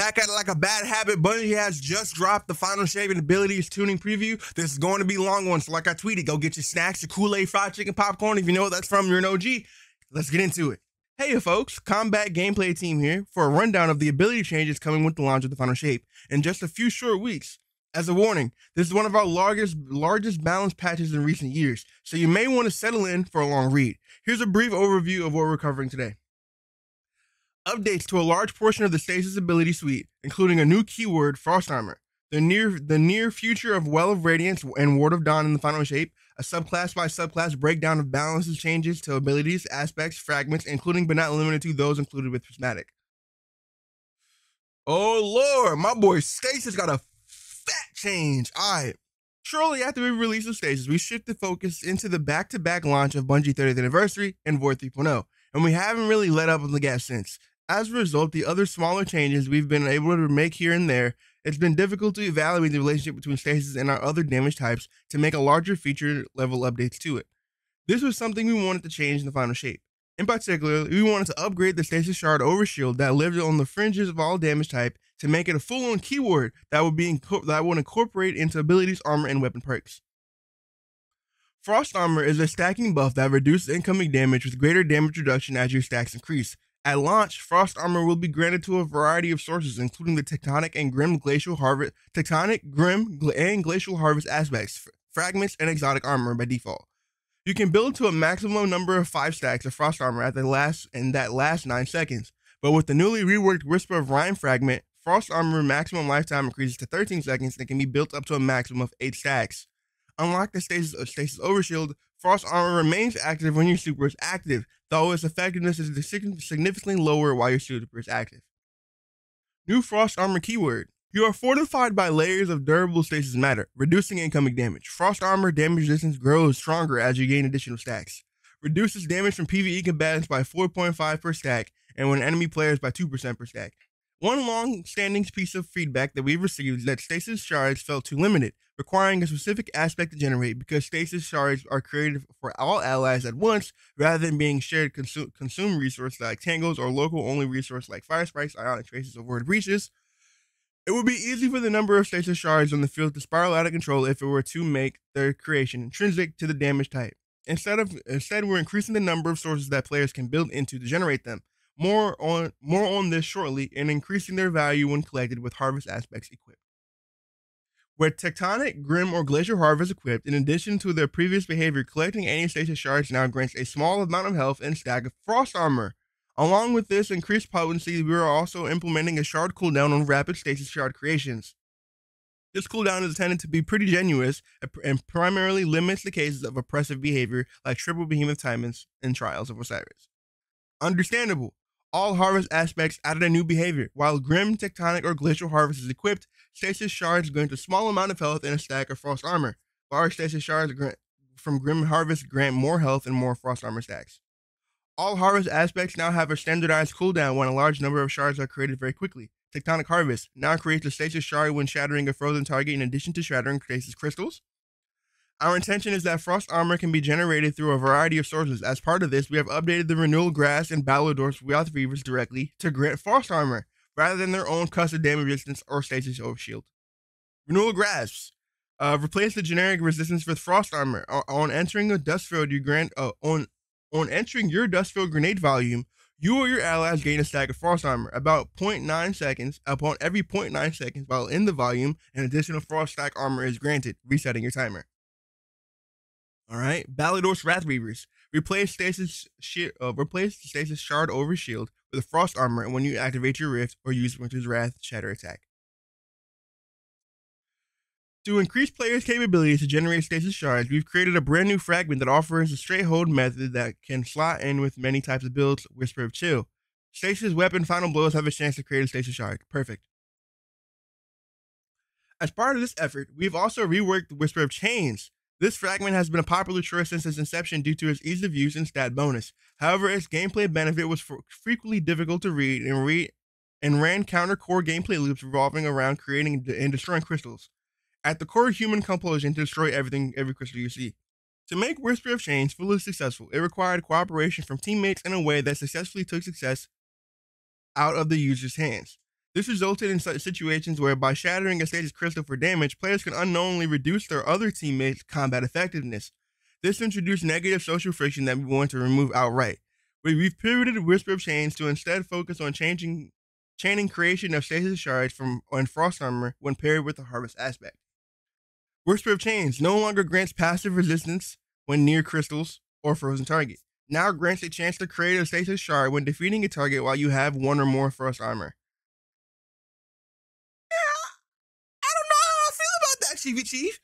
back at it like a bad habit. Bungie has just dropped the final shape and abilities tuning preview. This is going to be a long one, so like I tweeted, go get your snacks, your Kool-Aid, fried chicken, popcorn. If you know what that's from, you're an OG. Let's get into it. Hey folks, Combat Gameplay Team here for a rundown of the ability changes coming with the launch of the final shape in just a few short weeks. As a warning, this is one of our largest balance patches in recent years, so you may want to settle in for a long read. Here's a brief overview of what we're covering today. Updates to a large portion of the Stasis ability suite, including a new keyword, Frost Armor, the near future of Well of Radiance and Ward of Dawn in the final shape, a subclass by subclass breakdown of balances changes to abilities, aspects, fragments, including but not limited to those included with Prismatic. Oh lord, my boy Stasis got a fat change. Alright. Shortly after we released the Stasis, we shifted focus into the back-to-back launch of Bungie 30th Anniversary and Void 3.0, and we haven't really let up on the gas since. As a result, the other smaller changes we've been able to make here and there, it's been difficult to evaluate the relationship between Stasis and our other damage types to make a larger feature level updates to it. This was something we wanted to change in the final shape. In particular, we wanted to upgrade the Stasis Shard Overshield that lived on the fringes of all damage type to make it a full-on keyword that would incorporate into abilities, armor, and weapon perks. Frost Armor is a stacking buff that reduces incoming damage with greater damage reduction as your stacks increase. At launch, Frost Armor will be granted to a variety of sources, including the Tectonic, Grim, and Glacial Harvest aspects, fragments, and exotic armor by default. You can build to a maximum number of 5 stacks of Frost Armor at that last 9 seconds, but with the newly reworked Whisper of Rhyme fragment, Frost Armor maximum lifetime increases to 13 seconds and can be built up to a maximum of 8 stacks. Unlike the Stasis Overshield, Frost Armor remains active when your super is active, though its effectiveness is significantly lower while your super is active. New Frost Armor keyword. You are fortified by layers of durable stasis matter, reducing incoming damage. Frost Armor damage resistance grows stronger as you gain additional stacks. Reduces damage from PvE combatants by 4.5 per stack, and when enemy players by 2% per stack. One long-standing piece of feedback that we've received is that Stasis Shards felt too limited, requiring a specific aspect to generate because Stasis Shards are created for all allies at once rather than being shared consume resource like Tangles or local-only resource like Fire Spikes, Ionic Traces, or Void Breaches. It would be easy for the number of Stasis Shards on the field to spiral out of control if it were to make their creation intrinsic to the damage type. Instead, we're increasing the number of sources that players can build into to generate them. More on this shortly, and increasing their value when collected with Harvest aspects equipped. With Tectonic, Grim, or Glacial Harvest equipped, in addition to their previous behavior, collecting any Stasis Shards now grants a small amount of health and stack of Frost Armor. Along with this increased potency, we are also implementing a shard cooldown on rapid Stasis Shard creations. This cooldown is intended to be pretty generous and primarily limits the cases of oppressive behavior like Triple Behemoth Timons and Trials of Osiris. Understandable. All Harvest aspects added a new behavior. While Grim, Tectonic, or Glacial Harvest is equipped, Stasis Shards grant a small amount of health and a stack of Frost Armor. Large Stasis Shards from Grim Harvest grant more health and more Frost Armor stacks. All Harvest aspects now have a standardized cooldown when a large number of shards are created very quickly. Tectonic Harvest now creates a Stasis Shard when shattering a frozen target in addition to shattering Stasis Crystals. Our intention is that Frost Armor can be generated through a variety of sources. As part of this, we have updated the Renewal Grass and Ballador's Wrath Reavers directly to grant Frost Armor, rather than their own custom damage resistance or Stasis Overshield. Renewal Grass. Replace the generic resistance with Frost Armor. On entering a dust field, on entering your dust field grenade volume, you or your allies gain a stack of Frost Armor, about 0.9 seconds. Upon every 0.9 seconds while in the volume, an additional Frost Stack Armor is granted, resetting your timer. Alright, Ballador's Wrath Reavers. Replace Stasis Shard Overshield with a Frost Armor when you activate your Rift or use Winter's Wrath Shatter attack. To increase players' capabilities to generate Stasis Shards, we've created a brand new fragment that offers a straight hold method that can slot in with many types of builds. Whisper of Chill. Stasis Weapon Final Blows have a chance to create a Stasis Shard. Perfect. As part of this effort, we've also reworked the Whisper of Chains. This fragment has been a popular choice since its inception due to its ease of use and stat bonus. However, its gameplay benefit was frequently difficult to read and ran counter-core gameplay loops revolving around creating and destroying crystals. At the core, human compulsion to destroy every crystal you see. To make Whisper of Chains fully successful, it required cooperation from teammates in a way that successfully took success out of the user's hands. This resulted in such situations where by shattering a stasis crystal for damage, players can unknowingly reduce their other teammates' combat effectiveness. This introduced negative social friction that we want to remove outright. We've pivoted Whisper of Chains to instead focus on chaining creation of stasis shards on Frost Armor when paired with the Harvest aspect. Whisper of Chains no longer grants passive resistance when near crystals or frozen target. Now grants a chance to create a stasis shard when defeating a target while you have one or more Frost Armor. I don't know how I feel about that, Chiefy Chief.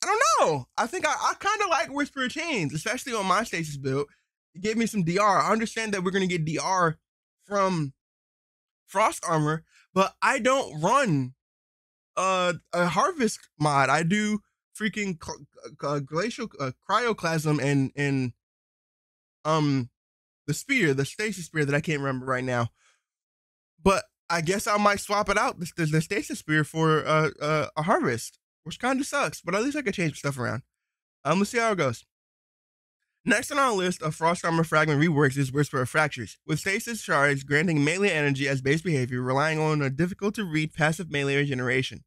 I don't know. I think I kind of like Whisper of Chains, especially on my stasis build. It gave me some DR. I understand that we're going to get DR from Frost Armor, but I don't run a Harvest mod. I do freaking glacial cryoclasm and the spear, the stasis spear that I can't remember right now. But I guess I might swap it out, the stasis spear, for a Harvest, which kind of sucks, but at least I can change stuff around. Let's see how it goes. Next on our list of Frost Armor fragment reworks is Whisper of Fractures, with stasis shards granting melee energy as base behavior, relying on a difficult-to-read passive melee regeneration.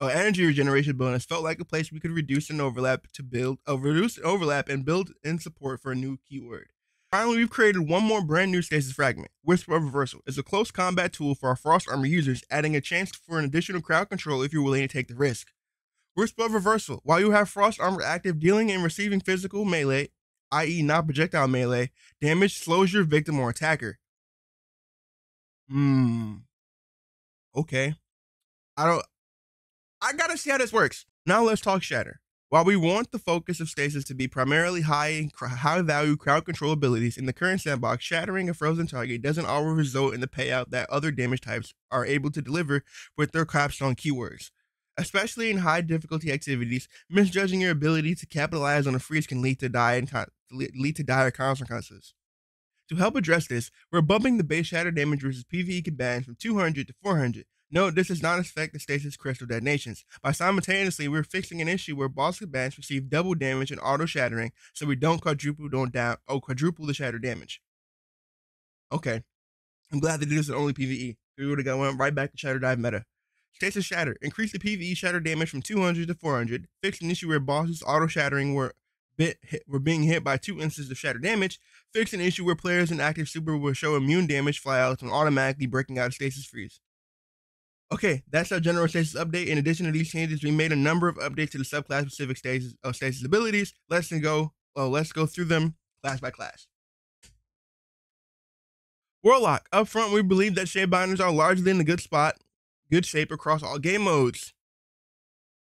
Energy regeneration bonus felt like a place we could reduce and overlap and build in support for a new keyword. Finally, we've created one more brand new stasis fragment. Whisper of Reversal is a close combat tool for our Frost Armor users, adding a chance for an additional crowd control if you're willing to take the risk. Whisper of Reversal, while you have Frost Armor active, dealing and receiving physical melee, i.e. not projectile melee, damage slows your victim or attacker. Okay. I gotta see how this works. Now let's talk Shatter. While we want the focus of Stasis to be primarily high-value crowd control abilities, in the current sandbox, shattering a frozen target doesn't always result in the payout that other damage types are able to deliver with their capstone keywords. Especially in high-difficulty activities, misjudging your ability to capitalize on a freeze can lead to dire consequences. To help address this, we're bumping the base shatter damage versus PvE combatants from 200 to 400. Note, this does not affect the stasis crystal detonations. By simultaneously, we're fixing an issue where boss combatants receive double damage and auto shattering, so we don't quadruple the shatter damage. Okay, I'm glad they did this in only PvE. We would have went right back to Shatter Dive meta. Stasis Shatter. Increase the PvE shatter damage from 200 to 400. Fix an issue where bosses auto shattering were being hit by 2 instances of shatter damage. Fix an issue where players in active super will show immune damage flyouts when automatically breaking out of stasis freeze. Okay, that's our general stasis update. In addition to these changes, we made a number of updates to the subclass specific stasis abilities. Let's go through them class by class. Warlock. Up front, we believe that Shape Binders are largely in a good shape across all game modes.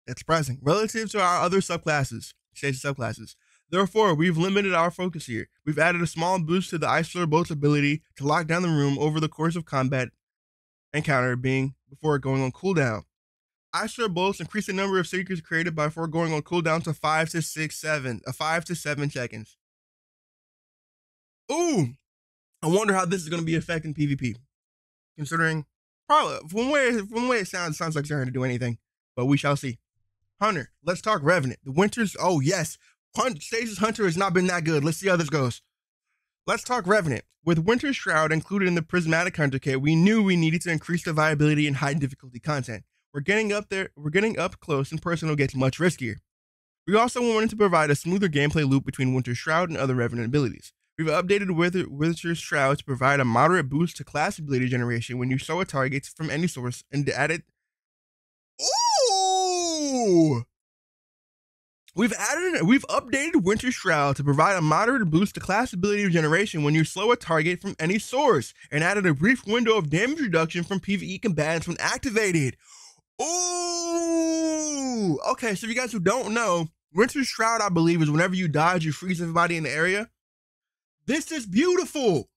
That's surprising. Relative to our other stasis subclasses. Therefore, we've limited our focus here. We've added a small boost to the Ice Flare Bolt's ability to lock down the room over the course of combat encounter before going on cooldown. Ice Flare Bolts increase the number of secrets created before going on cooldown to 5 to 7 seconds. Ooh, I wonder how this is going to be affecting PvP. Considering, probably, from the way it sounds like it's not going to do anything, but we shall see. Hunter, let's talk Revenant. The Winters, oh yes, Stasis Hunter has not been that good. Let's see how this goes. Let's talk Revenant. With Winter's Shroud included in the Prismatic Hunter kit, we knew we needed to increase the viability in high difficulty content. We're getting up close and personal gets much riskier. We also wanted to provide a smoother gameplay loop between Winter's Shroud and other Revenant abilities. We've updated Winter's Shroud to provide a moderate boost to class ability generation when you slow a target from any source and added... Ooh! We've updated Winter's Shroud to provide a moderate boost to class ability generation when you slow a target from any source, and added a brief window of damage reduction from PvE combatants when activated. Ooh! Okay, so if you guys who don't know, Winter's Shroud, I believe, is whenever you dodge, you freeze everybody in the area. This is beautiful!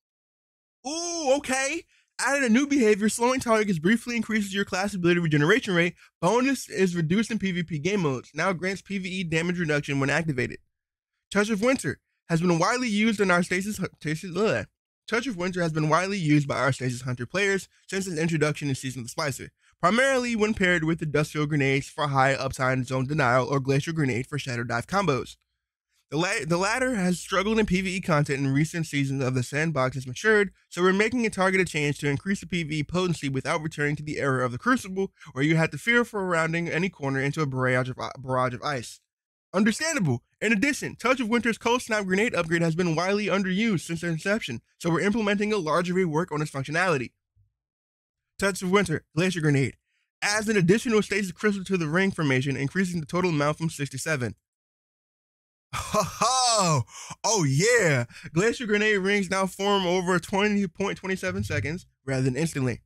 Ooh, okay. Added a new behavior, slowing targets briefly increases your class ability regeneration rate. Bonus is reduced in PvP game modes. Now grants PvE damage reduction when activated. Touch of Winter has been widely used in our Touch of Winter has been widely used by our Stasis Hunter players since its introduction in Season of the Splicer, primarily when paired with the Dustfield Grenades for high uptime zone denial or Glacial Grenade for Shadow Dive combos. The latter has struggled in PvE content in recent seasons of the sandbox has matured, so we're making a targeted change to increase the PvE potency without returning to the era of the Crucible, where you had to fear for rounding any corner into a barrage of ice. Understandable. In addition, Touch of Winter's Cold Snap Grenade upgrade has been widely underused since their inception, so we're implementing a larger rework on its functionality. Touch of Winter Glacier Grenade adds an additional stasis crystal to the ring formation, increasing the total amount from 6 to 7. Oh yeah! Glacier Grenade rings now form over 20.27 seconds rather than instantly.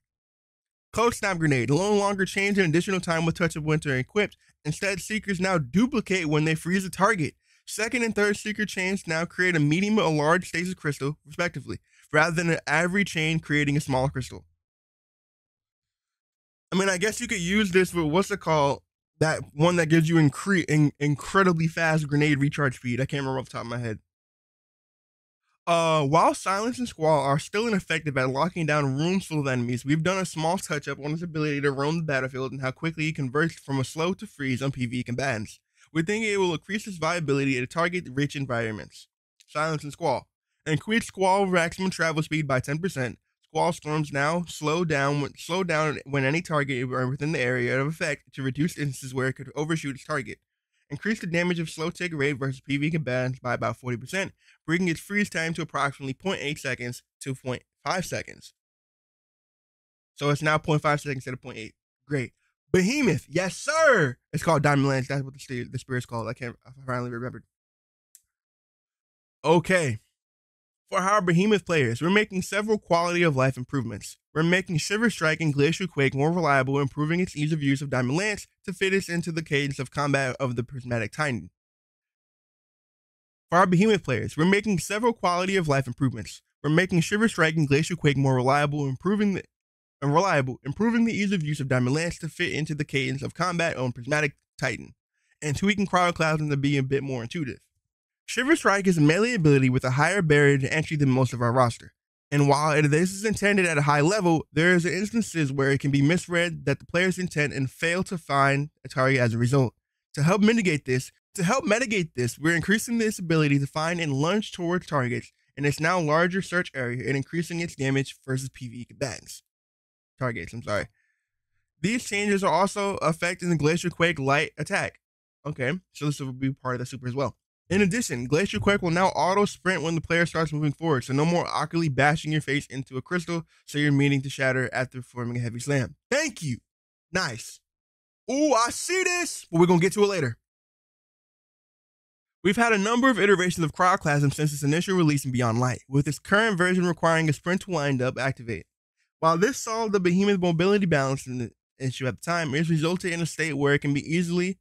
Cold Snap Grenade no longer change an additional time with Touch of Winter equipped. Instead, Seekers now duplicate when they freeze a target. Second and third Seeker chains now create a medium or large stasis crystal, respectively, rather than an average chain creating a smaller crystal. I mean, I guess you could use this with what's it called? That one that gives you incredibly fast grenade recharge speed. I can't remember off the top of my head. While Silence and Squall are still ineffective at locking down rooms full of enemies, we've done a small touch-up on its ability to roam the battlefield and how quickly it converts from a slow to freeze on PvE combatants. We think it will increase its viability to target rich environments. Silence and Squall. Increase Squall maximum travel speed by 10%. Squall storms now slow down when any target are within the area of effect to reduce instances where it could overshoot its target. Increase the damage of slow tick rate versus PvE combatants by about 40%, bringing its freeze time to approximately 0.8 seconds to 0.5 seconds. So it's now 0.5 seconds instead of 0.8. Great. Behemoth, yes sir! It's called Diamond Lance. That's what the spirit's called. I finally remembered. Okay. For our Behemoth players, we're making several quality of life improvements. We're making Shiver Strike and Glacial Quake more reliable, improving its ease of use of Diamond Lance to fit us into the cadence of combat of the Prismatic Titan. For our Behemoth players, we're making several quality of life improvements. We're making Shiver Strike and Glacial Quake more reliable, improving the ease of use of Diamond Lance to fit into the cadence of combat on Prismatic Titan, and tweaking Cloud to be a bit more intuitive. Shiver Strike is a melee ability with a higher barrier to entry than most of our roster. And while this is intended at a high level, there is instances where it can be misread that the player's intent and fail to find a target as a result. To help mitigate this, we're increasing this ability to find and lunge towards targets in its now larger search area and increasing its damage versus PvE combatants. These changes are also affecting the Glacial Quake light attack. Okay, so this will be part of the super as well. In addition, Glacial Quake will now auto-sprint when the player starts moving forward, so no more awkwardly bashing your face into a crystal so you're meaning to shatter after performing a heavy slam. Thank you! Nice. Ooh, I see this! But we're going to get to it later. We've had a number of iterations of Cryoclasm since its initial release in Beyond Light, with its current version requiring a sprint to wind up activate. While this solved the Behemoth mobility balance issue at the time, it's resulted in a state where it can be easy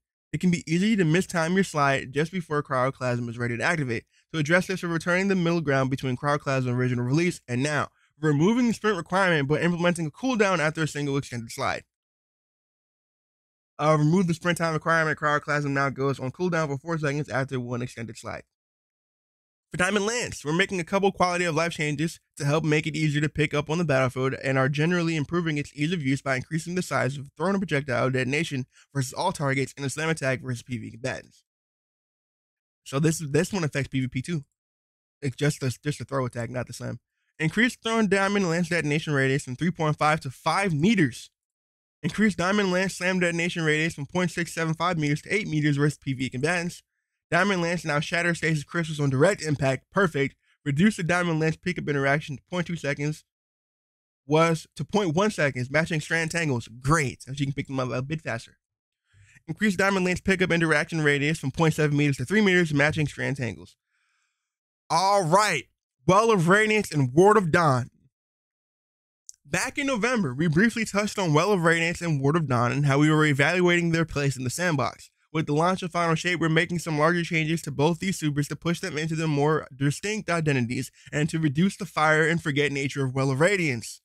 to mistime your slide just before Cryoclasm is ready to activate. To address this, we're returning the middle ground between Cryoclasm original release and now, removing the sprint requirement but implementing a cooldown after a single extended slide. Remove the sprint time requirement. Cryoclasm now goes on cooldown for 4 seconds after one extended slide. For Diamond Lance, we're making a couple quality of life changes to help make it easier to pick up on the battlefield and are generally improving its ease of use by increasing the size of thrown projectile detonation versus all targets and a slam attack versus PvE combatants. So this one affects PvP too. It's just a throw attack, not the slam. Increase thrown Diamond Lance detonation radius from 3.5 to 5 meters. Increase Diamond Lance slam detonation radius from 0.675 meters to 8 meters versus PvE combatants. Diamond Lance now shatters stasis crystals on direct impact. Perfect. Reduce the Diamond Lance pickup interaction to 0.2 seconds was to 0.1 seconds, matching Strand Tangles. Great. So you can pick them up a bit faster. Increase Diamond Lance pickup interaction radius from 0.7 meters to 3 meters, matching Strand Tangles. All right. Well of Radiance and Ward of Dawn. Back in November, we briefly touched on Well of Radiance and Ward of Dawn and how we were evaluating their place in the sandbox. With the launch of Final Shape, we're making some larger changes to both these supers to push them into their more distinct identities and to reduce the fire and forget nature of Well of Radiance.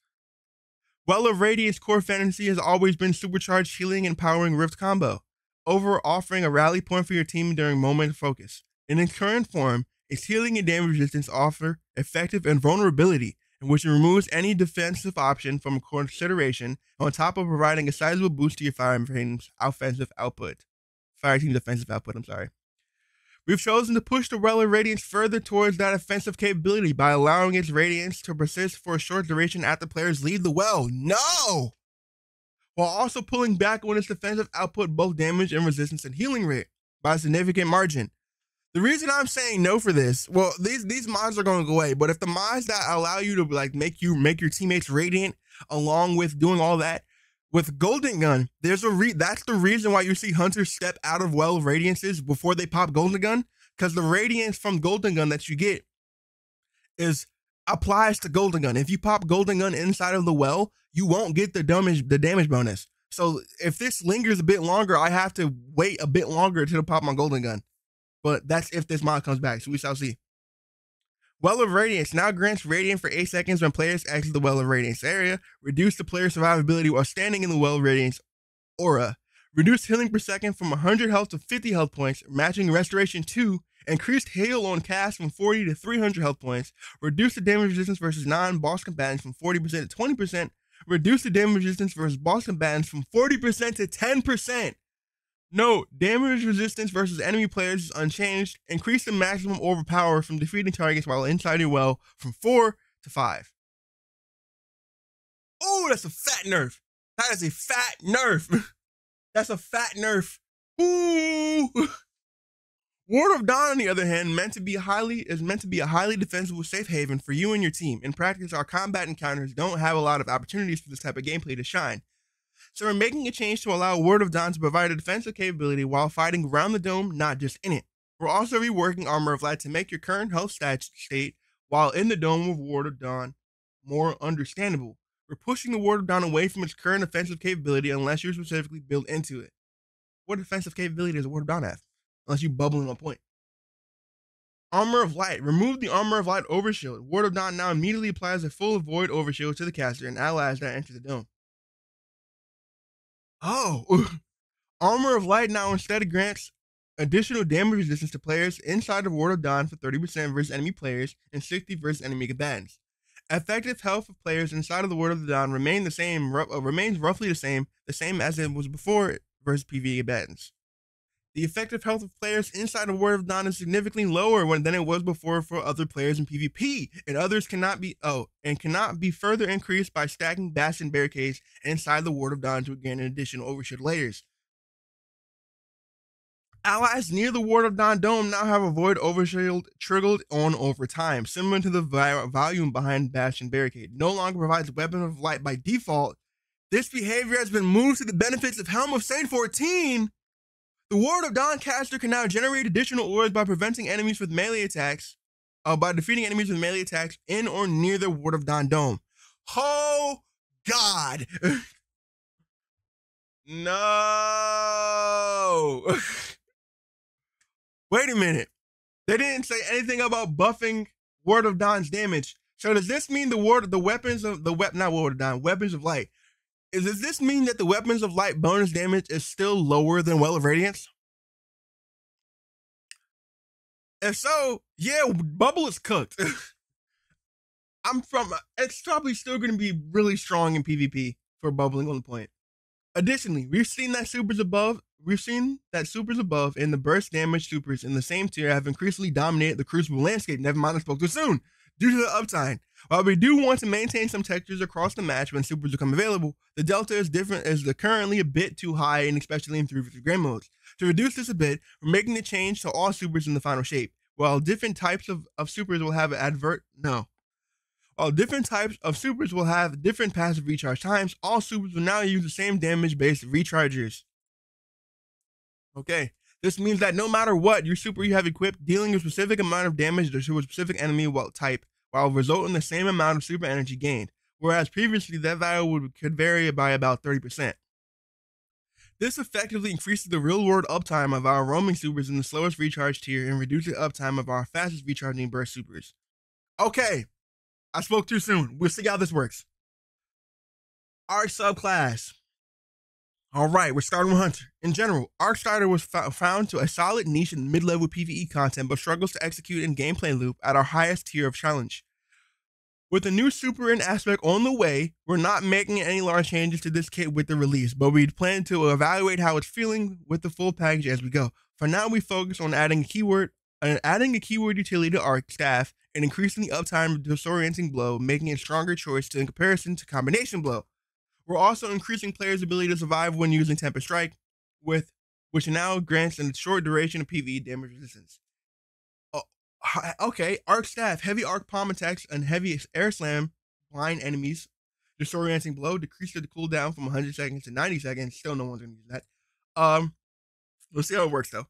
Well of Radiance core fantasy has always been supercharged healing and powering Rift combo, over offering a rally point for your team during moment of focus. In its current form, its healing and damage resistance offer effective invulnerability, in which it removes any defensive option from consideration on top of providing a sizable boost to your fire team's offensive output. We've chosen to push the Well of Radiance further towards that offensive capability by allowing its radiance to persist for a short duration after players leave the well. No! While also pulling back on its defensive output, both damage and resistance and healing rate by a significant margin. The reason I'm saying no for this, well, these mods are going to go away, but if the mods that allow you to like make your teammates radiant along with doing all that with Golden Gun, that's the reason why you see hunters step out of Well of Radiances before they pop Golden Gun, because the radiance from Golden Gun that you get applies to Golden Gun. If you pop Golden Gun inside of the well, you won't get the damage bonus. So if this lingers a bit longer, I have to wait a bit longer to pop my Golden Gun. But that's if this mod comes back, so we shall see. Well of Radiance now grants Radiant for 8 seconds when players exit the Well of Radiance area. Reduce the player's survivability while standing in the Well of Radiance aura. Reduce healing per second from 100 health to 50 health points, matching Restoration 2. Increased heal on cast from 40 to 300 health points. Reduce the damage resistance versus non-boss combatants from 40% to 20%. Reduce the damage resistance versus boss combatants from 40% to 10%. Note, damage resistance versus enemy players is unchanged. Increase the maximum overpower from defeating targets while inside your well from 4 to 5. Oh, that's a fat nerf. That is a fat nerf. That's a fat nerf. Ooh. Ward of Dawn, on the other hand, is meant to be a highly defensible safe haven for you and your team. In practice, our combat encounters don't have a lot of opportunities for this type of gameplay to shine. So we're making a change to allow Ward of Dawn to provide a defensive capability while fighting around the dome, not just in it. We're also reworking Armor of Light to make your current health state while in the dome with Ward of Dawn more understandable. We're pushing the Ward of Dawn away from its current offensive capability unless you're specifically built into it. What defensive capability does Ward of Dawn have? Unless you bubbling on point. Armor of Light. Remove the Armor of Light overshield. Ward of Dawn now immediately applies a full void overshield to the caster and allies that enter the dome. Oh, Armor of Light now instead grants additional damage resistance to players inside of Ward of Dawn for 30% versus enemy players and 60% versus enemy combatants. Effective health of players inside of the Ward of the Dawn remains roughly the same as it was before versus PvE combatants. The effective health of players inside of Ward of Dawn is significantly lower than it was before for other players in PvP, and others cannot be further increased by stacking Bastion barricades inside the Ward of Dawn to gain an additional overshield layers. Allies near the Ward of Dawn dome now have a void overshield triggered on over time, similar to the volume behind Bastion barricade. No longer provides Weapon of Light by default. This behavior has been moved to the benefits of Helm of Saint 14. The Ward of Dawn caster can now generate additional auras by preventing enemies with melee attacks, by defeating enemies with melee attacks in or near the Ward of Dawn dome. Oh, God. No. Wait a minute. They didn't say anything about buffing Ward of Dawn's damage. So does this mean weapons of light? Does this mean that the Weapons of Light bonus damage is still lower than Well of Radiance? If so, yeah, Bubble is cooked. It's probably still going to be really strong in PvP for bubbling on the point. Additionally, we've seen that supers above and the burst damage supers in the same tier have increasingly dominated the Crucible landscape. Never mind, I spoke too soon. Due to the uptime. While we do want to maintain some textures across the match when supers become available, the delta is currently a bit too high, and especially in 3v3 grand modes. To reduce this a bit, we're making the change to all supers in the final shape. While different types of supers will have different passive recharge times, all supers will now use the same damage-based rechargers. Okay, this means that no matter what your super you have equipped, dealing a specific amount of damage to a specific enemy type will result in the same amount of super energy gained, whereas previously that value could vary by about 30%. This effectively increases the real-world uptime of our roaming supers in the slowest recharge tier and reduces the uptime of our fastest recharging burst supers. Okay, I spoke too soon. We'll see how this works. Arc subclass. All right, we're starting with Hunter. In general, Arc Starter was found to a solid niche in mid-level PvE content, but struggles to execute in gameplay loop at our highest tier of challenge. With the new super and aspect on the way, we're not making any large changes to this kit with the release, but we plan to evaluate how it's feeling with the full package as we go. For now, we focus on adding a keyword And adding a keyword utility to Arc Staff and increasing the uptime of Disorienting Blow, making it a stronger choice in comparison to Combination Blow. We're also increasing players' ability to survive when using Tempest Strike, which now grants a short duration of PvE damage resistance. Oh, okay, Arc Staff, heavy arc palm attacks and heavy air slam blind enemies. Disorienting Blow decreased the cooldown from 100 seconds to 90 seconds. Still, no one's gonna use that. Let's see how it works though.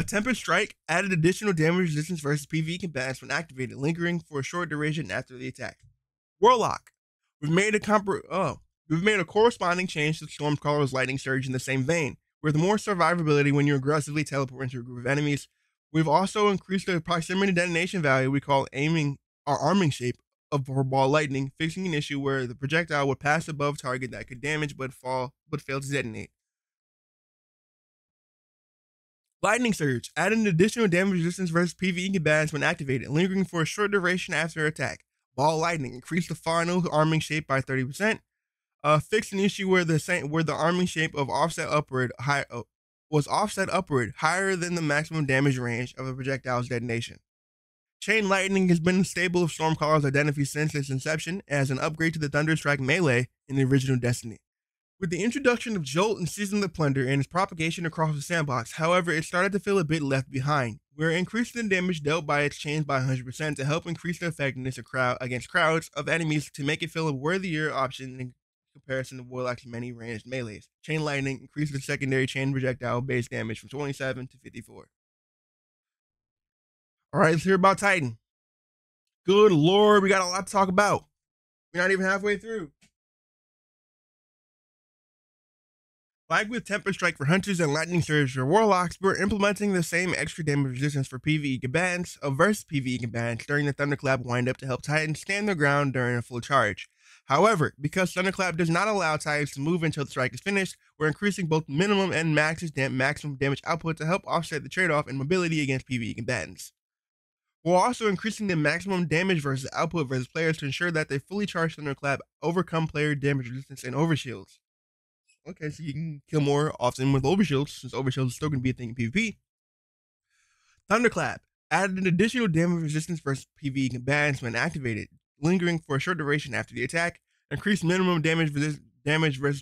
Tempest Strike added additional damage resistance versus PvE combatants when activated, lingering for a short duration after the attack. Warlock, we've made a corresponding change to Stormcaller's Lightning Surge in the same vein, with more survivability when you aggressively teleport into a group of enemies. We've also increased the proximity detonation value we call arming shape of ball lightning, fixing an issue where the projectile would pass above target that could damage but fail to detonate. Lightning Surge added an additional damage resistance versus PvE combatants when activated, lingering for a short duration after attack. Ball Lightning increased the final arming shape by 30%. Fixed an issue where the arming shape of was offset upward higher than the maximum damage range of a projectile's detonation. Chain Lightning has been a staple of Stormcaller's identity since its inception as an upgrade to the Thunderstrike melee in the original Destiny. With the introduction of Jolt and Season the Plunder and its propagation across the sandbox, however, it started to feel a bit left behind. We're increasing the damage dealt by its chains by 100% to help increase the effectiveness against crowds of enemies to make it feel a worthier option in comparison to Warlock's many ranged melees. Chain Lightning increases the secondary chain projectile base damage from 27 to 54. Alright, let's hear about Titan. Good lord, we got a lot to talk about. We're not even halfway through. Like with Tempest Strike for Hunters and Lightning Surge for Warlocks, we're implementing the same extra damage resistance for PvE combatants versus PvE combatants during the Thunderclap windup to help Titans stand their ground during a full charge. However, because Thunderclap does not allow Titans to move until the strike is finished, we're increasing both minimum and maximum damage output to help offset the trade-off in mobility against PvE combatants. We're also increasing the maximum damage versus output versus players to ensure that they fully charged Thunderclap overcome player damage resistance and overshields. Okay, so you can kill more often with overshields, since overshields is still going to be a thing in PvP. Thunderclap added an additional damage resistance versus PvE combatants when activated, lingering for a short duration after the attack, increased minimum damage versus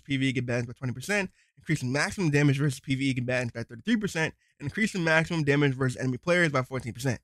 PvE combatants by 20%, increasing maximum damage versus PvE combatants by 33%, and increasing maximum damage versus enemy players by 14%.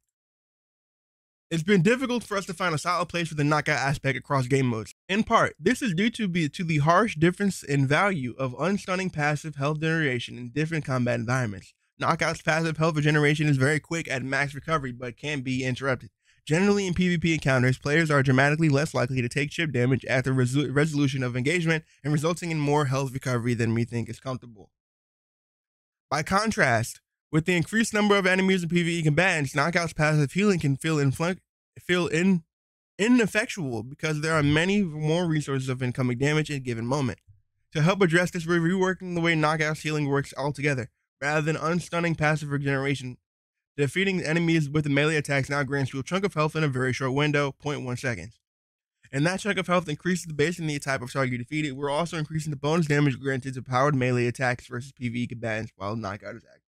It's been difficult for us to find a solid place for the knockout aspect across game modes. In part, this is due to the harsh difference in value of unstunning passive health generation in different combat environments. Knockout's passive health regeneration is very quick at max recovery, but can be interrupted. Generally, in PvP encounters, players are dramatically less likely to take chip damage after resolution of engagement, and resulting in more health recovery than we think is comfortable. By contrast, with the increased number of enemies and PvE combatants, Knockout's passive healing can feel ineffectual because there are many more resources of incoming damage at a given moment. To help address this, we're reworking the way Knockout's healing works altogether. Rather than unstunning passive regeneration, defeating enemies with the melee attacks now grants you a chunk of health in a very short window, 0.1 seconds. And that chunk of health increases based on the type of target you defeated. We're also increasing the bonus damage granted to powered melee attacks versus PvE combatants while Knockout is active.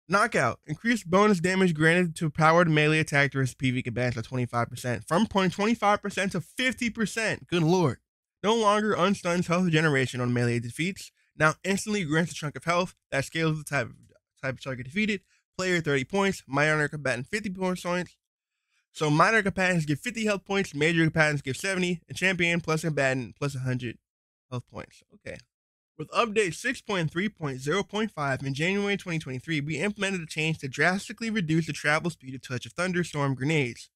Knockout. Increased bonus damage granted to powered melee attack versus PvE combatants by 25%. From 25% to 50%. Good lord. No longer unstuns health regeneration on melee defeats. Now instantly grants a chunk of health that scales the type of target defeated. Player 30 points. Minor combatant 50 points. So minor combatants give 50 health points. Major combatants give 70. And champion plus combatant plus 100 health points. Okay. With update 6.3.0.5 in January 2023, we implemented a change to drastically reduce the travel speed of Touch of Thunderstorm grenades.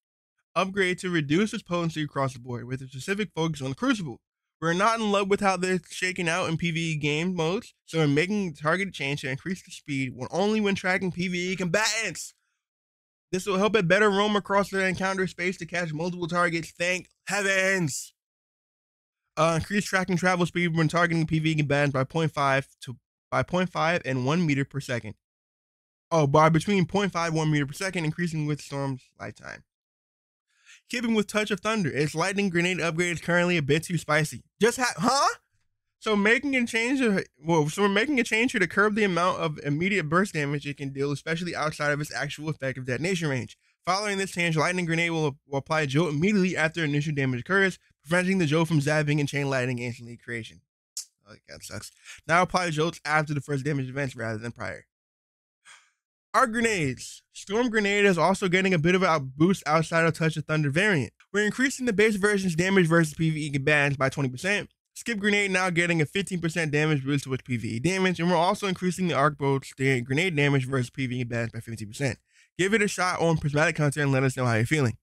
Upgrade to reduce its potency across the board, with a specific focus on the Crucible. We're not in love with how they're shaking out in PvE game modes, so we're making a targeted change to increase the speed only when tracking PvE combatants. This will help it better roam across the encounter space to catch multiple targets. Thank heavens! Increase tracking travel speed when targeting PvE combatants by 0.5 and 1 meter per second. By between 0.5 and 1 meter per second, increasing with Storm's lifetime. Keeping with Touch of Thunder, its lightning grenade upgrade is currently a bit too spicy. So making a change, we're making a change here to curb the amount of immediate burst damage it can deal, especially outside of its actual effective detonation range. Following this change, Lightning Grenade will apply a jolt immediately after initial damage occurs, preventing the jolt from zapping and chain lightning instantly creation. Oh, that sucks. Now apply jolts after the first damage events rather than prior. Arc grenades. Storm Grenade is also getting a bit of a boost outside of Touch of Thunder variant. We're increasing the base version's damage versus PvE bans by 20%. Skip Grenade now getting a 15% damage boost to its PvE damage, and we're also increasing the Arc Bolt's grenade damage versus PvE bans by 50%. Give it a shot on Prismatic Hunter and let us know how you're feeling.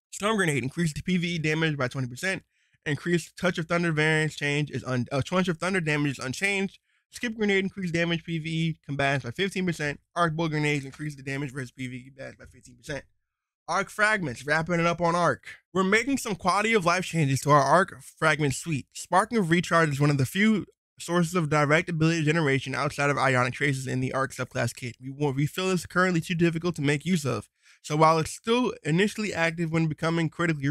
Storm Grenade increased the PvE damage by 20%. Increased Touch of Thunder variance change is Touch of Thunder damage is unchanged. Skip Grenade increased damage PvE combatants by 15%. Arc Bolt Grenades increased the damage versus PvE bans by 15%. Arc Fragments, wrapping it up on Arc. We're making some quality of life changes to our Arc Fragment suite. Sparking of Recharge is one of the few sources of direct ability generation outside of Ionic Traces in the Arc subclass kit. We feel it's currently too difficult to make use of. So while it's still initially active when becoming critically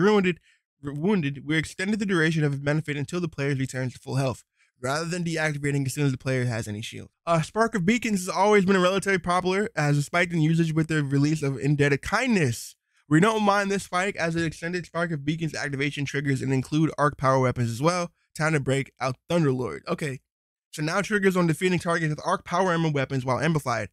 wounded, we extended the duration of its benefit until the player returns to full health, rather than deactivating as soon as the player has any shield. Spark of Beacons has always been relatively popular, as a spike in usage with the release of Indebted Kindness. We don't mind this spike, as an extended Spark of Beacons activation triggers and include arc power weapons as well. Time to break out Thunderlord. Okay, so now triggers on defeating targets with arc power and weapons while amplified.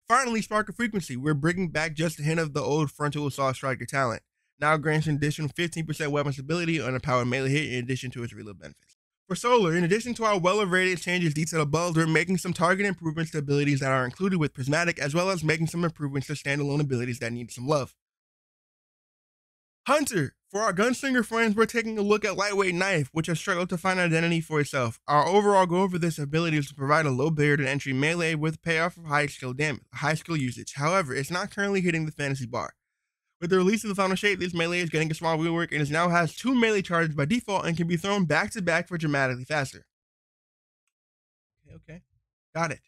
Finally, Spark of Frequency. We're bringing back just a hint of the old Frontal Assault Striker talent. Now grants an additional 15% weapon stability on a power melee hit in addition to its reload benefits. For Solar, in addition to our well-rated changes detailed above, we're making some target improvements to abilities that are included with Prismatic, as well as making some improvements to standalone abilities that need some love. Hunter. For our gunslinger friends, we're taking a look at Lightweight Knife, which has struggled to find an identity for itself. Our overall goal for this ability is to provide a low barrier to entry melee with payoff of high skill usage. However, it's not currently hitting the fantasy bar. With the release of the final shape, this melee is getting a small rework and it now has 2 melee charges by default and can be thrown back to back for dramatically faster. Okay. Got it.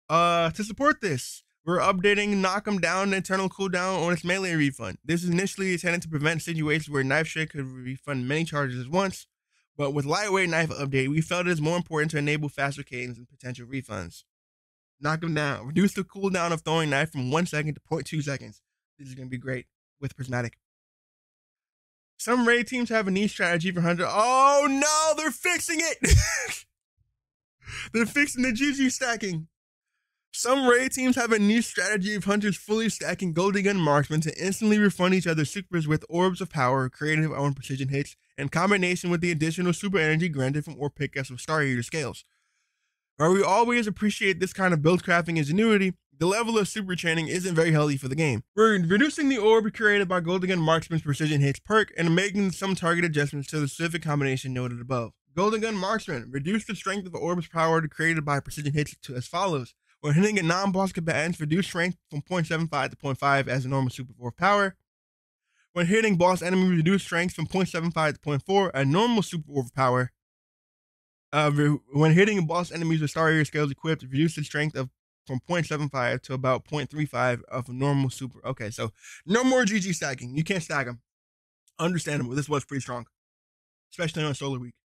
To support this, we're updating Knock 'em Down internal cooldown on its melee refund. This is initially intended to prevent situations where Knife Strike could refund many charges at once, but with Lightweight Knife update, we felt it is more important to enable faster cadence and potential refunds. Knock 'em Down. Reduce the cooldown of throwing knife from 1 second to 0.2 seconds. This is going to be great with Prismatic. Some raid teams have a niche strategy for Hunter. Oh no, they're fixing it! They're fixing the GG stacking. Some raid teams have a niche strategy of Hunters fully stacking Golden Gun Marksmen to instantly refund each other supers with Orbs of Power, creative on precision hits, in combination with the additional super energy granted from Orb pickups with Star Eater scales. While we always appreciate this kind of build crafting ingenuity, the level of super training isn't very healthy for the game. We're reducing the orb created by Golden Gun Marksman's precision hits perk and making some target adjustments to the specific combination noted above. Golden Gun Marksman, reduce the strength of the orb's power created by precision hits to as follows. When hitting a non-boss combatants, reduce strength from 0.75 to 0.5 as a normal super orb power. When hitting boss enemies, reduce strength from 0.75 to 0.4 a normal super orb power. When hitting boss enemies with Star Eater scales equipped, reduce the strength of from 0.75 to about 0.35 of a normal super. Okay, so no more GG stacking. You can't stack them. Understandable. This was pretty strong, especially on Solar Week.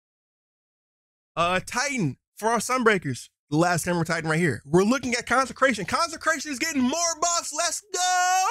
Titan for our Sunbreakers. The last Hammer Titan right here. We're looking at Consecration. Consecration is getting more buffs. Let's go.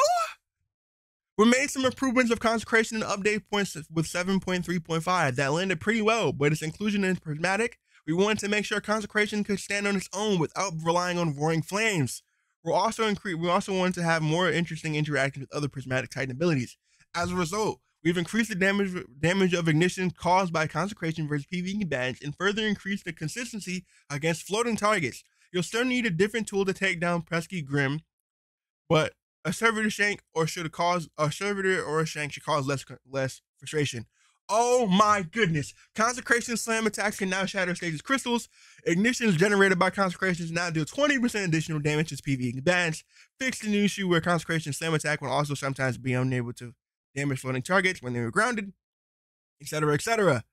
We made some improvements of Consecration in update points with 7.3.5 that landed pretty well, but its inclusion in Prismatic, we wanted to make sure Consecration could stand on its own without relying on Roaring Flames. We also wanted to have more interesting interactions with other Prismatic Titan abilities. As a result, we've increased the damage of ignition caused by Consecration versus PvE bans and further increased the consistency against floating targets. You'll still need a different tool to take down Pesky Grim, but a servitor shank should cause less frustration. Oh my goodness. Consecration slam attacks can now shatter Stasis crystals. Ignitions generated by Consecrations now deal 20% additional damage as PvE bans. Fix the new issue where Consecration slam attack will also sometimes be unable to damage floating targets when they were grounded, etc., etc.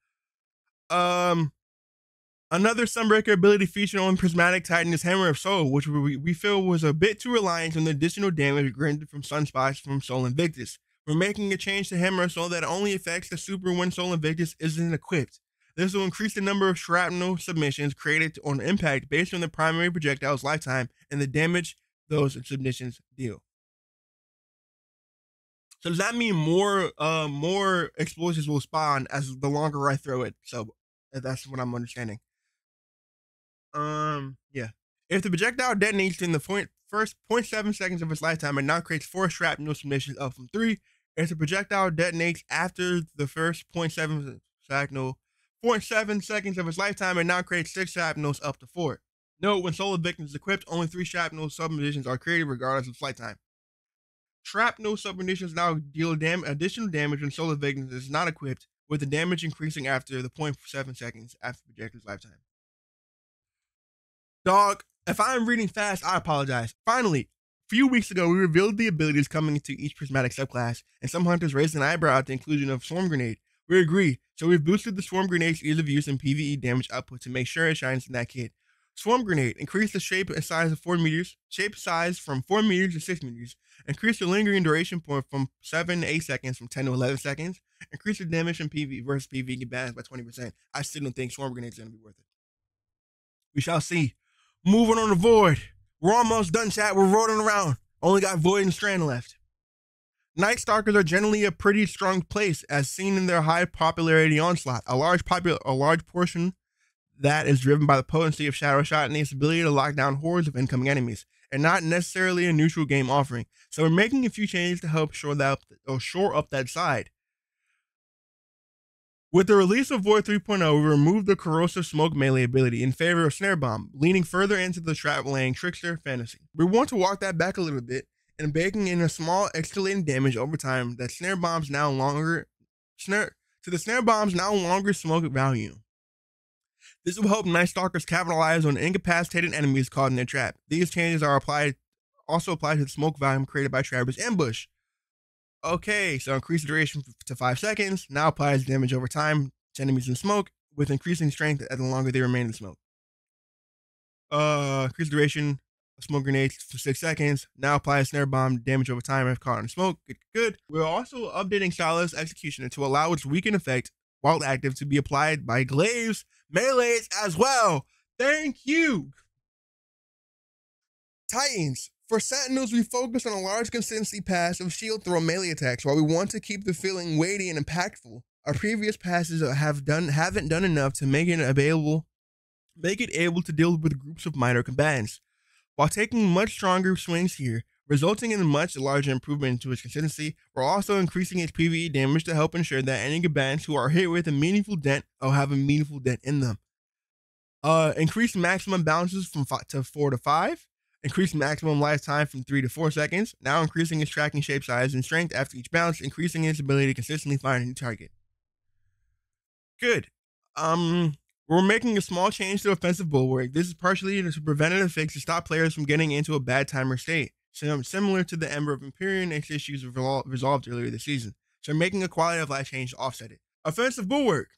Another Sunbreaker ability featured on Prismatic Titan is Hammer of Soul, which we feel was a bit too reliant on the additional damage granted from sunspots from Sol Invictus. We're making a change to Hammer of Soul that only affects the super when Sol Invictus isn't equipped. This will increase the number of shrapnel submissions created on impact based on the primary projectile's lifetime and the damage those submissions deal. So does that mean more explosives will spawn as the longer I throw it? So that's what I'm understanding. Yeah. If the projectile detonates in the first 0.7 seconds of its lifetime, it now creates 4 shrapnel submissions, up from 3. If the projectile detonates after the first 0.7 seconds of its lifetime, it now creates 6 shrapnels, up to 4. Note, when Solar Victim is equipped, only 3 shrapnel submissions are created regardless of flight time. Shrapnel submissions now deal additional damage when Solar Victim is not equipped, with the damage increasing after the 0.7 seconds after the projectile's lifetime. Dog, if I'm reading fast, I apologize. Finally, a few weeks ago, we revealed the abilities coming into each prismatic subclass, and some hunters raised an eyebrow at the inclusion of Swarm Grenade. We agree, so we've boosted the Swarm Grenade's ease of use and PvE damage output to make sure it shines in that kit. Swarm Grenade, increase the shape and size of 4 meters, shape size from 4 meters to 6 meters, increase the lingering duration point from 7 to 8 seconds from 10 to 11 seconds, increase the damage from PvE versus PvE balance by 20%. I still don't think Swarm Grenade is going to be worth it. We shall see. Moving on to Void. We're almost done, chat. We're rolling around. Only got Void and Strand left. Night Stalkers are generally a pretty strong place, as seen in their high popularity onslaught. A large portion that is driven by the potency of Shadow Shot and its ability to lock down hordes of incoming enemies, and not necessarily a neutral game offering. So we're making a few changes to help shore up that side. With the release of Void 3.0, we removed the corrosive smoke melee ability in favor of Snare Bomb, leaning further into the trap-laying trickster fantasy. We want to walk that back a little bit and baking in a small escalating damage over time that Snare Bomb's now longer smoke value. This will help Night Stalkers capitalize on incapacitated enemies caught in their trap. These changes are also applied to the smoke volume created by Traver's Ambush. Okay, so increase the duration to 5 seconds. Now applies damage over time to enemies in smoke, with increasing strength the longer they remain in smoke. Increase the duration of smoke grenades for 6 seconds. Now applies snare bomb damage over time if caught in smoke. Good. We're also updating Stylus Executioner to allow its weaken effect, while active, to be applied by glaives, melees as well. Thank you. Titans. For Sentinels, we focus on a large consistency pass of shield throw melee attacks while we want to keep the feeling weighty and impactful. Our previous passes haven't done enough to make it able to deal with groups of minor combatants. While taking much stronger swings here, resulting in a much larger improvement to its consistency, we're also increasing its PvE damage to help ensure that any combatants who are hit with a meaningful dent will have a meaningful dent in them. Increase maximum bounces from 4 to 5. Increase maximum lifetime from 3 to 4 seconds, now increasing its tracking shape size and strength after each bounce, increasing its ability to consistently find a new target. Good. We're making a small change to offensive bulwark. This is partially a preventative fix to stop players from getting into a bad timer state, similar to the Ember of Empyrean issues resolved earlier this season. So we're making a quality of life change to offset it. Offensive bulwark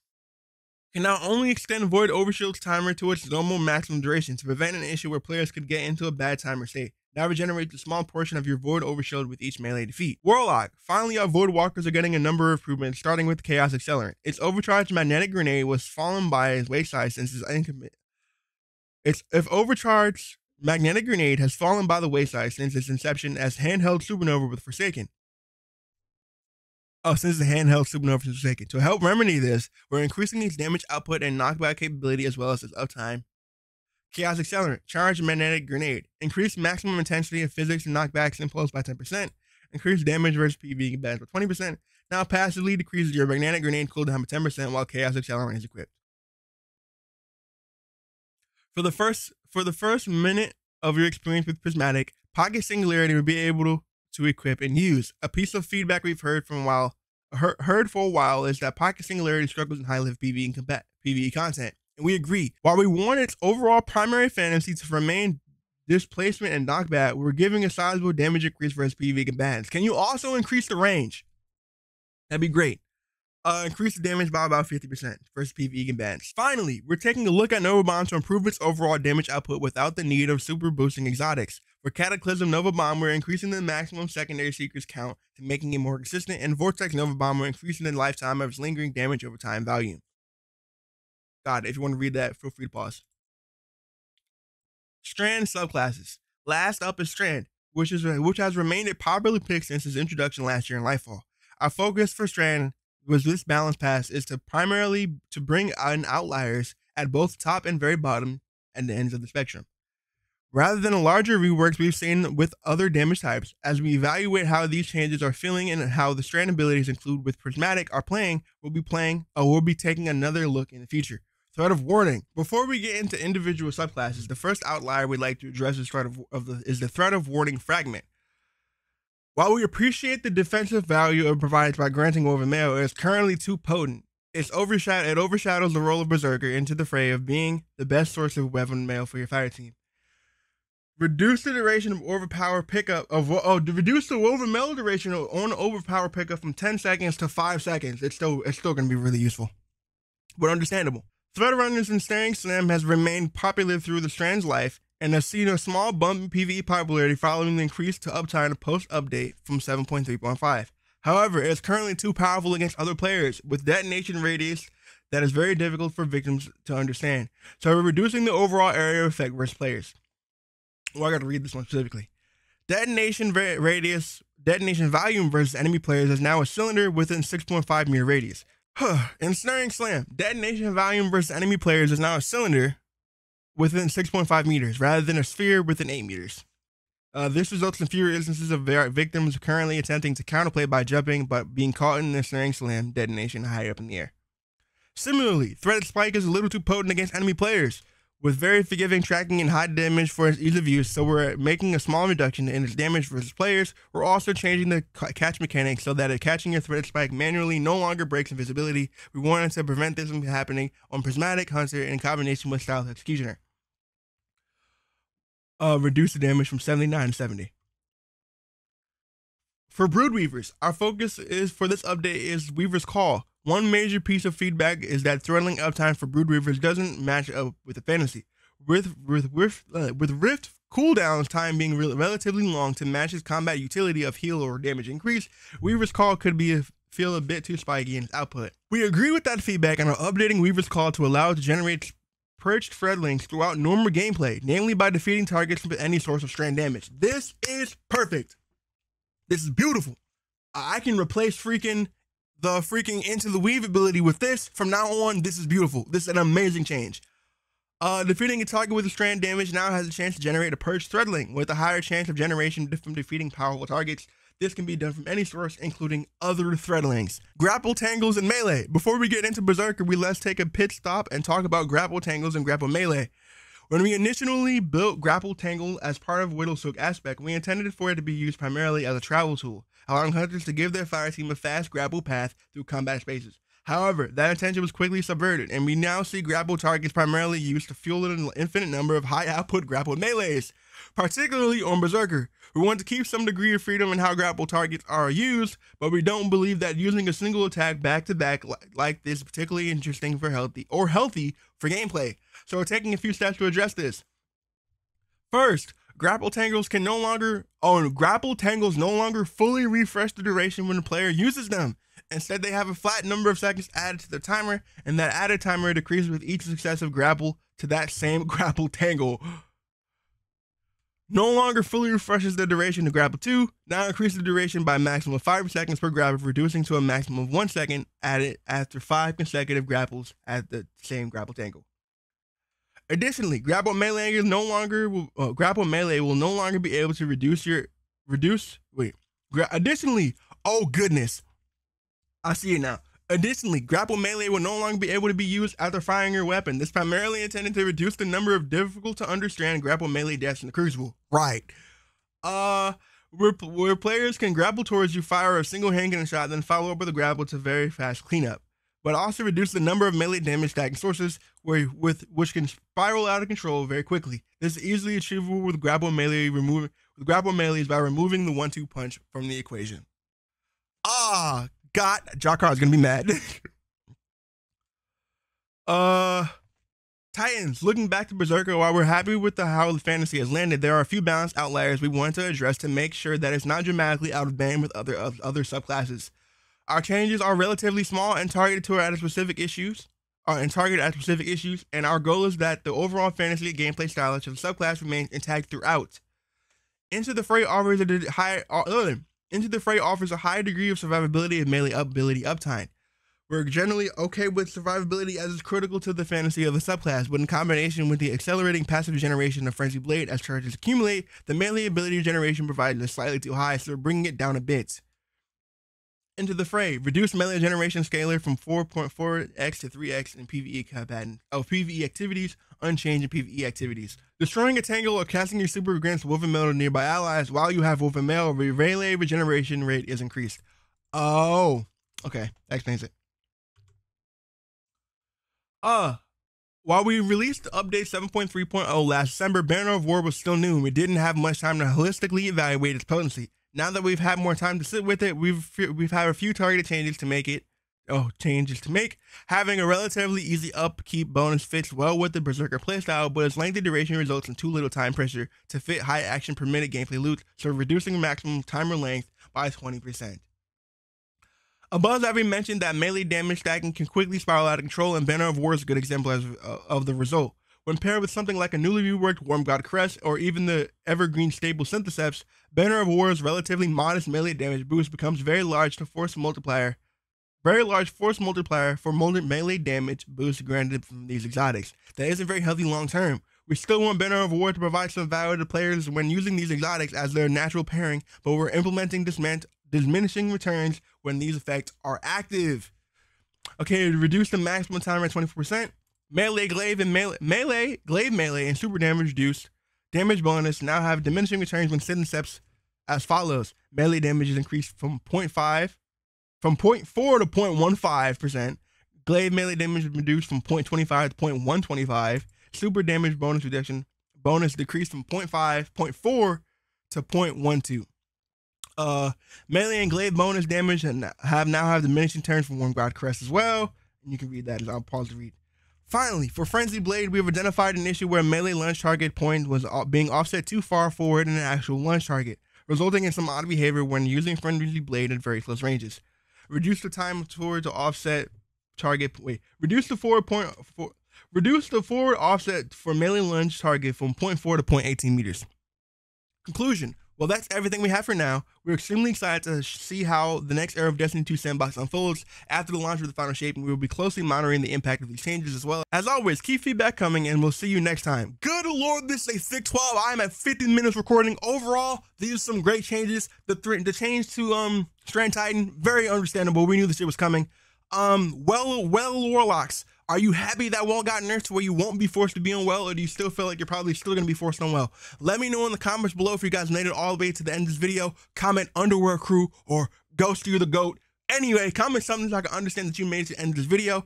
can now only extend Void Overshield's timer to its normal maximum duration to prevent an issue where players could get into a bad timer state. Now regenerate a small portion of your Void Overshield with each melee defeat. Warlock. Finally, our Void Walkers are getting a number of improvements, starting with Chaos Accelerant. Its overcharged magnetic grenade was fallen by its weight size since its overcharged magnetic grenade has fallen by the wayside since its inception as handheld supernova with Forsaken. Since the handheld supernova was Forsaken. To help remedy this, we're increasing its damage output and knockback capability as well as its uptime. Chaos Accelerant, charged magnetic grenade. Increase maximum intensity of physics and knockbacks impulse by 10%. Increase damage versus PvE combatants by 20%. Now passively decreases your magnetic grenade cooldown by 10% while Chaos Accelerant is equipped. For the first minute of your experience with Prismatic, Pocket Singularity will be able to equip and use. A piece of feedback we've heard for a while is that Pocket Singularity struggles in high-level PvE content. And we agree. While we want its overall primary fantasy to remain displacement and knockback, we're giving a sizable damage increase versus PvE combatants. Can you also increase the range? That'd be great. Increase the damage by about 50% versus PvE combatants. Finally, we're taking a look at Nova Bomb to improve its overall damage output without the need of super boosting exotics. For Cataclysm Nova Bomb, we're increasing the maximum secondary seekers count to making it more consistent, and Vortex Nova Bomb, we're increasing the lifetime of its lingering damage over time value. God, if you want to read that, feel free to pause. Strand subclasses. Last up is Strand, which has remained a popular pick since its introduction last year in Lightfall. Our focus for Strand was this balance pass is to primarily to bring in outliers at both top and very bottom and the ends of the spectrum. Rather than the larger reworks we've seen with other damage types, as we evaluate how these changes are feeling and how the Strand abilities include with Prismatic are playing, we'll be taking another look in the future. Threat of warning. Before we get into individual subclasses, the first outlier we'd like to address is the threat of warning fragment. While we appreciate the defensive value it provides by granting over mail, it is currently too potent. It overshadows the role of Berserker into the fray of being the best source of weapon mail for your fire team. Reduce the duration of overpower pickup reduce the overmail duration on overpower pickup from 10 seconds to 5 seconds. It's still going to be really useful, but understandable. Thread runners and Staring Slam has remained popular through the Strand's life and has seen a small bump in PvE popularity following the increase to uptime post-update from 7.3.5. However, it is currently too powerful against other players with detonation radius that is very difficult for victims to understand. So we're reducing the overall area effect versus players. Well, I got to read this one specifically. Detonation volume versus enemy players is now a cylinder within 6.5 meter radius. In Snaring Slam, detonation volume versus enemy players is now a cylinder within 6.5 meters rather than a sphere within 8 meters. This results in fewer instances of victims currently attempting to counterplay by jumping but being caught in the Snaring Slam detonation high up in the air. Similarly, Threaded Spike is a little too potent against enemy players, with very forgiving tracking and high damage for its ease of use, so we're making a small reduction in its damage versus players. We're also changing the catch mechanic so that catching your Threaded Spike manually no longer breaks invisibility. We wanted to prevent this from happening on Prismatic, Hunter in combination with Style Executioner. Reduce the damage from 79 to 70. For Brood Weavers, our focus for this update is Weaver's Call. One major piece of feedback is that throttling uptime for Brood Weavers doesn't match up with the fantasy. With Rift cooldowns time being relatively long to match its combat utility of heal or damage increase, Weaver's Call could feel a bit too spiky in its output. We agree with that feedback and are updating Weaver's Call to allow it to generate perched threadlings throughout normal gameplay, namely by defeating targets with any source of strand damage. This is perfect. This is beautiful. I can replace the Into the Weave ability with this. From now on, this is beautiful. This is an amazing change. Defeating a target with a strand damage now has a chance to generate a perched threadling with a higher chance of generation from defeating powerful targets. This can be done from any source, including other threadlings. Grapple tangles and melee. Before we get into Berserker, let's take a pit stop and talk about grapple tangles and grapple melee. When we initially built Grapple Tangle as part of Widowsook aspect, we intended for it to be used primarily as a travel tool, allowing hunters to give their fire team a fast grapple path through combat spaces. However, that intention was quickly subverted, and we now see grapple targets primarily used to fuel an infinite number of high-output grapple melees, particularly on Berserker. We want to keep some degree of freedom in how grapple targets are used, but we don't believe that using a single attack back-to-back like this is particularly interesting for healthy for gameplay. So we're taking a few steps to address this. First, grapple tangles no longer fully refresh the duration when the player uses them. Instead, they have a flat number of seconds added to the timer, and that added timer decreases with each successive grapple to that same grapple tangle. No longer fully refreshes the duration to grapple 2, now increases the duration by a maximum of 5 seconds per grapple, reducing to a maximum of 1 second added after 5 consecutive grapples at the same grapple tangle. Additionally, grapple melee will no longer be able to Additionally, oh goodness, I see it now. Additionally, grapple melee will no longer be able to be used after firing your weapon. This primarily intended to reduce the number of difficult to understand grapple melee deaths in the Crucible. Right. Where players can grapple towards you, fire a single handgun shot, then follow up with a grapple to very fast cleanup. But also reduce the number of melee damage stacking sources which can spiral out of control very quickly. This is easily achievable with grapple melees by removing the 1-2 punch from the equation. God, Jakar is gonna be mad. Titans, looking back to Berserker, while we're happy with how the fantasy has landed, there are a few balanced outliers we want to address to make sure that it's not dramatically out of band with other subclasses. Our changes are relatively small and targeted to our specific issues. and targeted at specific issues, and our goal is that the overall fantasy gameplay style of the subclass remains intact throughout. Into the Fray offers a high degree of survivability and melee ability uptime. We're generally okay with survivability as it's critical to the fantasy of the subclass, but in combination with the accelerating passive generation of Frenzy Blade as charges accumulate, the melee ability generation provided is slightly too high, so we're bringing it down a bit. Into the Fray, reduce melee generation scalar from 4.4x to 3x in PvE activities, unchanged in PvE activities. Destroying a tangle or casting your super grants Wolfen Mail to nearby allies while you have Wolfen Mail, melee regeneration rate is increased. Oh, okay, that explains it. While we released the update 7.3.0 last December, Banner of War was still new and we didn't have much time to holistically evaluate its potency. Now that we've had more time to sit with it, we've had a few targeted changes to make. Having a relatively easy upkeep bonus fits well with the Berserker playstyle, but its lengthy duration results in too little time pressure to fit high action per minute gameplay loot, so reducing maximum timer length by 20%. Above that, we mentioned that melee damage stacking can quickly spiral out of control, and Banner of War is a good example of the result. When paired with something like a newly reworked Warm God Crest or even the evergreen stable Syntheseps, Banner of War's relatively modest melee damage boost becomes very large force multiplier for melee damage boost granted from these exotics. That isn't very healthy long term. We still want Banner of War to provide some value to players when using these exotics as their natural pairing, but we're implementing diminishing returns when these effects are active. Okay, reduce the maximum timer at 24%. Melee, glaive, melee, and super damage reduced. Damage bonus now have diminishing returns when Syntheseps as follows. Melee damage is increased from 0.4 to 0.15%. Glaive melee damage is reduced from 0.25 to 0.125. Super damage bonus decreased from 0.4 to 0.12. Melee and glaive bonus damage have diminishing turns from Warm God Crest as well. And you can read that as I'll pause to read. Finally, for Frenzy Blade, we have identified an issue where melee lunge target point was being offset too far forward in an actual lunge target, resulting in some odd behavior when using Frenzy Blade at very close ranges. Reduce the time towards the offset target. Reduce the forward offset for melee lunge target from 0.4 to 0.18 meters. Conclusion. Well, that's everything we have for now. We're extremely excited to see how the next era of Destiny 2 Sandbox unfolds after the launch of the final shape, and we will be closely monitoring the impact of these changes as well. As always, keep feedback coming, and we'll see you next time. Good Lord, this is a thick 12. I'm at 15 minutes recording. Overall, these are some great changes. The change to Strand Titan, very understandable. We knew this shit was coming. Warlocks. Are you happy that Well got nerfed to where you won't be forced to be on Well, or do you still feel like you're probably still going to be forced on Well? Let me know in the comments below if you guys made it all the way to the end of this video. Comment Underwear Crew or Ghost You the Goat. Anyway, comment something so I can understand that you made it to the end of this video.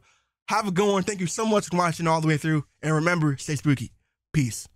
Have a good one. Thank you so much for watching all the way through. And remember, stay spooky. Peace.